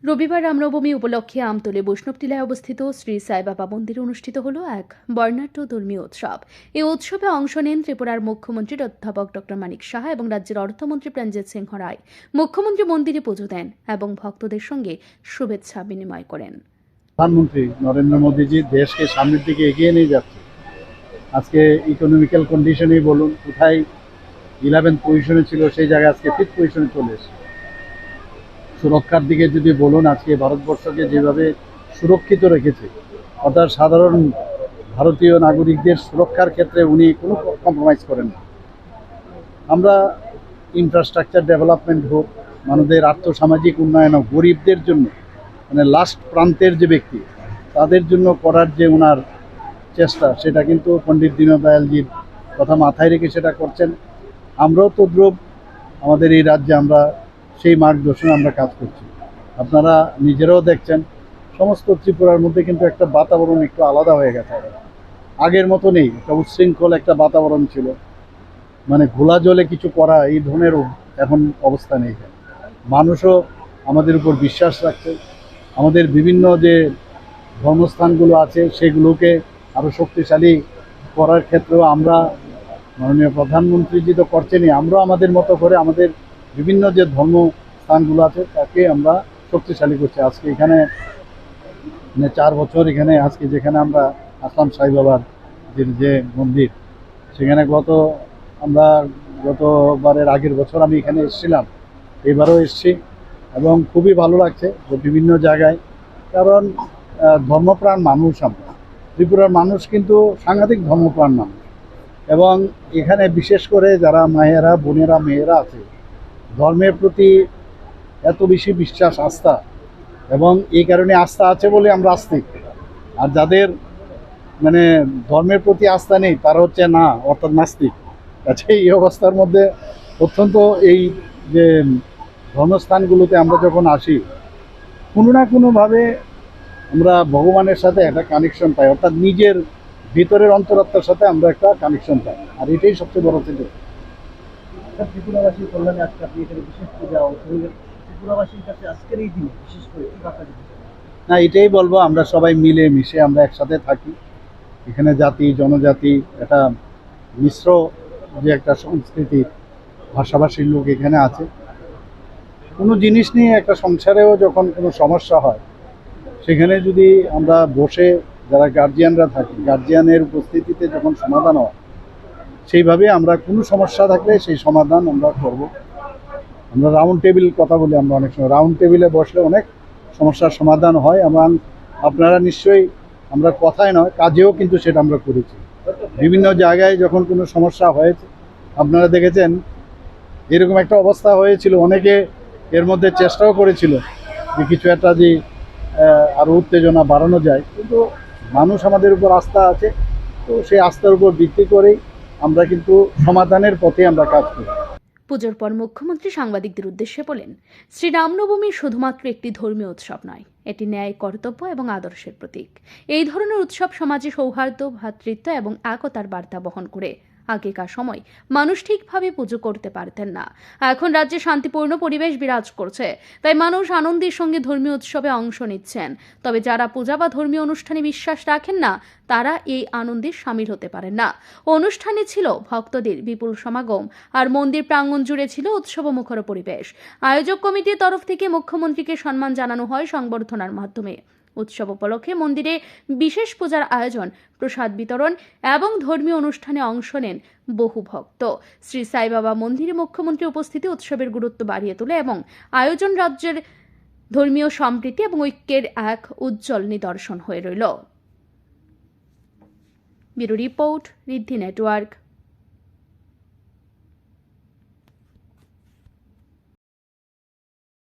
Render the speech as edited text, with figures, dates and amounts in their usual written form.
রবিবার রামনবমী উপলক্ষে আমতলী বৈষ্ণবটিলায় অবস্থিত শ্রী সাইবাবা মন্দিরে অনুষ্ঠিত হল এক বর্ণাঢ্য ধর্মীয় উৎসব। এই উৎসবে অংশ নেন ত্রিপুরার মুখ্যমন্ত্রী অধ্যাপক ডক্টর মানিক সাহা এবং রাজ্যের অর্থমন্ত্রী প্রাণজিৎ সিংহ রায়। মুখ্যমন্ত্রী মন্দিরে পুজো দেন এবং ভক্তদের সঙ্গে শুভেচ্ছা বিনিময় করেন। প্রধানমন্ত্রী নরেন্দ্র মোদীজি দেশকে সামনের দিকে এগিয়ে নিয়ে যাচ্ছে। আজকে ইকোনমিক্যাল কন্ডিশনেই বলুন, কোথায় 11th পজিশনে ছিল সেই জায়গায় আজকে 5th পজিশনে চলে এসেছে। সুরক্ষার দিকে যদি বলুন, আজকে ভারতবর্ষকে যেভাবে সুরক্ষিত রেখেছে, অর্থাৎ সাধারণ ভারতীয় নাগরিকদের সুরক্ষার ক্ষেত্রে উনি কোনো কম্প্রোমাইজ করেন না। আমরা ইনফ্রাস্ট্রাকচার ডেভেলপমেন্ট হোক, মানুষদের আর্থসামাজিক উন্নয়ন হোক, গরিবদের জন্য মানে লাস্ট প্রান্তের যে ব্যক্তি তাদের জন্য করার যে ওনার চেষ্টা, সেটা কিন্তু পণ্ডিত দীনদয়ালজির কথা মাথায় রেখে সেটা করছেন। আমরাও তদ্রূপ আমাদের এই রাজ্যে আমরা সেই মার্গদর্শনে আমরা কাজ করছি। আপনারা নিজেরাও দেখছেন, সমস্ত ত্রিপুরার মধ্যে কিন্তু একটা বাতাবরণ একটু আলাদা হয়ে গেছে। আগের মতো নেই, একটা উচ্ছৃঙ্খল একটা বাতাবরণ ছিল, মানে ঘোলা জলে কিছু করা এই ধরনের এখন অবস্থা নেই। মানুষও আমাদের উপর বিশ্বাস রাখছে। আমাদের বিভিন্ন যে ধর্মস্থানগুলো আছে সেগুলোকে আরও শক্তিশালী করার ক্ষেত্রেও আমরা, মাননীয় প্রধানমন্ত্রীজি তো করছেনই, আমরাও আমাদের মতো করে আমাদের বিভিন্ন যে ধর্মস্থানগুলো আছে তাকে আমরা শক্তিশালী করছি। আজকে এখানে মানে 4 বছর এখানে আজকে যেখানে আমরা আসলাম সাই বাবার যে মন্দির, সেখানে আমরা গতবারের আগের বছর আমি এখানে এসেছিলাম, এবারও এসেছি এবং খুবই ভালো লাগছে যে বিভিন্ন জায়গায়, কারণ ধর্মপ্রাণ মানুষ আমরা ত্রিপুরার মানুষ কিন্তু সাংঘাতিক ধর্মপ্রাণ মানুষ। এবং এখানে বিশেষ করে যারা মায়েরা, বোনেরা, মেয়েরা আছে, ধর্মের প্রতি এত বেশি বিশ্বাস, আস্থা, এবং এই কারণে আস্থা আছে বলে আমরা আস্তিক। আর যাদের মানে ধর্মের প্রতি আস্থা নেই তারা হচ্ছে না, অর্থাৎ নাস্তিক। আচ্ছা, এই অবস্থার মধ্যে অত্যন্ত এই যে ধর্মস্থানগুলোতে আমরা যখন আসি, কোনো না কোনোভাবে আমরা ভগবানের সাথে একটা কানেকশন পাই, অর্থাৎ নিজের ভিতরের অন্তরাত্মার সাথে আমরা একটা কানেকশন পাই। আর এটাই সবচেয়ে বড় থেকে ত্রিপুরাবাসীর কল্যাণে আজকে আপনি এখানে বিশেষ পূজা ত্রিপুরাবাসীর কাছে আজকের এই দিনে বিশেষ করে কি বার্তা দিতে চান? না, এটাই বলবো, আমরা সবাই মিলে মিশে আমরা একসাথে থাকি। এখানে জাতি জনজাতি একটা মিশ্র যে একটা সংস্কৃতি, ভাষাভাষীর লোক এখানে আছে। কোনো জিনিস নিয়ে একটা সংসারেও যখন কোনো সমস্যা হয়, সেখানে যদি আমরা বসে যারা গার্জিয়ানরা থাকি, গার্জিয়ানের উপস্থিতিতে যখন সমাধান হয়, সেইভাবে আমরা কোনো সমস্যা থাকলে সেই সমাধান আমরা করব। আমরা রাউন্ড টেবিল কথা বলি, আমরা অনেক সময় রাউন্ড টেবিলে বসলে অনেক সমস্যার সমাধান হয়, এবং আপনারা নিশ্চয়ই, আমরা কথায় নয় কাজেও কিন্তু সেটা আমরা করেছি। বিভিন্ন জায়গায় যখন কোনো সমস্যা হয়েছে, আপনারা দেখেছেন এরকম একটা অবস্থা হয়েছিল, অনেকে এর মধ্যে চেষ্টাও করেছিল যে কিছু একটা যে আরও উত্তেজনা বাড়ানো যায়, কিন্তু মানুষ আমাদের উপর আস্থা আছে, তো সেই আস্থার উপর ভিত্তি করেই আমরা কিন্তু সমাধানের পথে আমরা কাজ করি। পুজোর পর মুখ্যমন্ত্রী সাংবাদিকদের উদ্দেশ্যে বলেন, শ্রী রামনবমী শুধুমাত্র একটি ধর্মীয় উৎসব নয়, এটি ন্যায়, কর্তব্য এবং আদর্শের প্রতীক। এই ধরনের উৎসব সমাজে সৌহার্দ্য, ভ্রাতৃত্ব এবং একতার বার্তা বহন করে। আগেকার সময় মানুষ ঠিকভাবে পুজো করতে পারতেন না, এখন রাজ্যে শান্তিপূর্ণ পরিবেশ বিরাজ করছে, তাই মানুষ আনন্দের সঙ্গে ধর্মীয় উৎসবে অংশ নিচ্ছেন। তবে যারা পূজা বা ধর্মীয় অনুষ্ঠানে বিশ্বাস রাখেন না, তারা এই আনন্দে সামিল হতে পারেন না। অনুষ্ঠানে ছিল ভক্তদের বিপুল সমাগম, আর মন্দির প্রাঙ্গণ জুড়ে ছিল উৎসবমুখর পরিবেশ। আয়োজক কমিটির তরফ থেকে মুখ্যমন্ত্রীকে সম্মান জানানো হয় সংবর্ধনার মাধ্যমে। উৎসব উপলক্ষে মন্দিরে বিশেষ পূজার আয়োজন, প্রসাদ বিতরণ এবং ধর্মীয় অনুষ্ঠানে অংশ নেন বহু ভক্ত। শ্রী সাইবাবা মন্দিরে মুখ্যমন্ত্রী উপস্থিতি উৎসবের গুরুত্ব বাড়িয়ে তোলে এবং আয়োজন রাজ্যের ধর্মীয় সম্প্রীতি এবং ঐক্যের এক উজ্জ্বল নিদর্শন হয়ে রইল। ব্যুরো রিপোর্ট, ঋদ্ধি নেটওয়ার্ক।